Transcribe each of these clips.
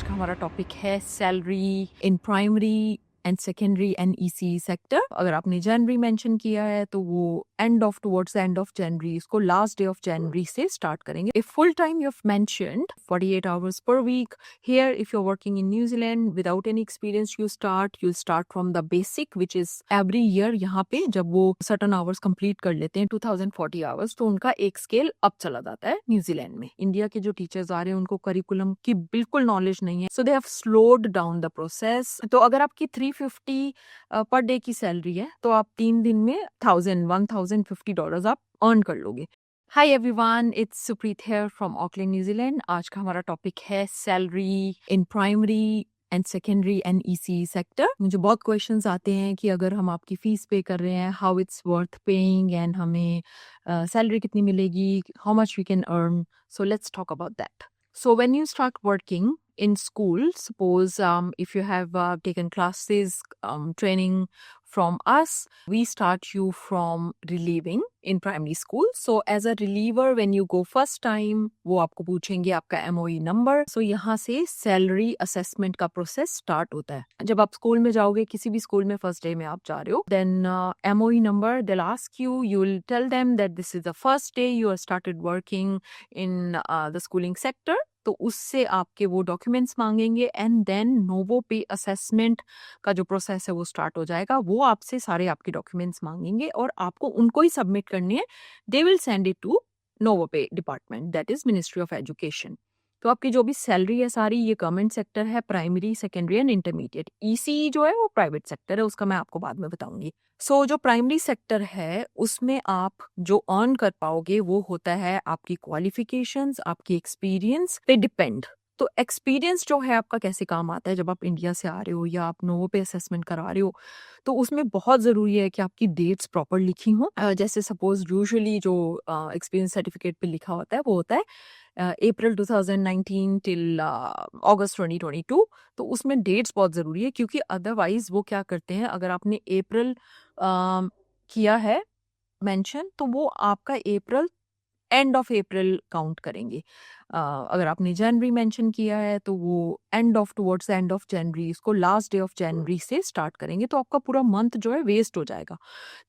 का हमारा टॉपिक है salary in primary and secondary and EC sector. अगर आपने जनवरी मेंशन किया है तो वो end of towards end of January, इसको लास्ट डे ऑफ जनवरी से स्टार्ट करेंगे। If full time you have mentioned 48 hours per week here, if you're working in New Zealand without any experience, you'll start from the basic, which is every year यहाँ पे जब वो certain hours complete कर लेते हैं 2040 hours, तो उनका एक स्केल अप चला जाता है न्यूजीलैंड में। इंडिया के जो टीचर्स आ रहे हैं उनको करिकुलम की बिल्कुल नॉलेज नहीं है, so they have slowed down the process. तो अगर आपकी 350 पर डे की सैलरी है तो आप 3 दिन में $1,050 आप अर्न कर लोगे। Hi everyone, it's Supreet here from Auckland New Zealand. आज का हमारा टॉपिक है salary in primary and secondary and EC sector. मुझे बहुत क्वेश्चंस आते हैं कि अगर हम आपकी फीस पे कर रहे हैं, how it's worth paying and हमें सैलरी कितनी मिलेगी, how much we can earn. So let's talk about that. So when you start working in school, suppose if you have taken classes, training from us, we start you from relieving in primary school. So as a reliever, when you go first time, वो आपको पूछेंगे आपका MOE number. So यहाँ से salary assessment का process start होता है। जब आप स्कूल में जाओगे, किसी भी स्कूल में फर्स्ट डे में आप जा रहे हो, then MOE number they'll ask you. You'll tell them that this is the first day you are started working in the schooling sector. तो उससे आपके वो डॉक्यूमेंट्स मांगेंगे एंड देन नोवो पे असेसमेंट का जो प्रोसेस है वो स्टार्ट हो जाएगा। वो आपसे सारे आपके डॉक्यूमेंट्स मांगेंगे और आपको उनको ही सबमिट करनी है। They will send it to Novo Pay department, that is ministry of education. तो आपकी जो भी सैलरी है सारी, ये गवर्नमेंट सेक्टर है, primary secondary and intermediate. EC जो है वो प्राइवेट सेक्टर है, उसका मैं आपको बाद में बताऊंगी। सो जो प्राइमरी सेक्टर है उसमें आप जो अर्न कर पाओगे वो होता है आपकी क्वालिफिकेशंस, आपकी एक्सपीरियंस पे डिपेंड। तो एक्सपीरियंस जो है आपका कैसे काम आता है, जब आप इंडिया से आ रहे हो या आप नोवो पे असेसमेंट करा रहे हो, तो उसमें बहुत ज़रूरी है कि आपकी डेट्स प्रॉपर लिखी हों। जैसे सपोज यूजुअली जो एक्सपीरियंस सर्टिफिकेट पे लिखा होता है वो होता है अप्रैल 2019 टिल अगस्त 2022। तो उसमें डेट्स बहुत ज़रूरी है, क्योंकि अदरवाइज वो क्या करते हैं, अगर आपने अप्रैल किया है मेंशन तो वो आपका अप्रैल एंड ऑफ अप्रैल काउंट करेंगे। अगर आपने जनवरी मेंशन किया है तो वो end of towards end of January, इसको लास्ट डे ऑफ जनवरी से स्टार्ट करेंगे, तो आपका पूरा मंथ जो है वेस्ट हो जाएगा।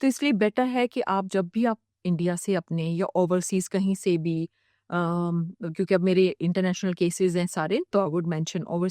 तो इसलिए बेटर है कि आप जब भी आप इंडिया से अपने या ओवरसीज कहीं से भी, क्योंकि अब मेरे इंटरनेशनल केसेस हैं सारे, तो आई वुड मेंशन ओवरसीज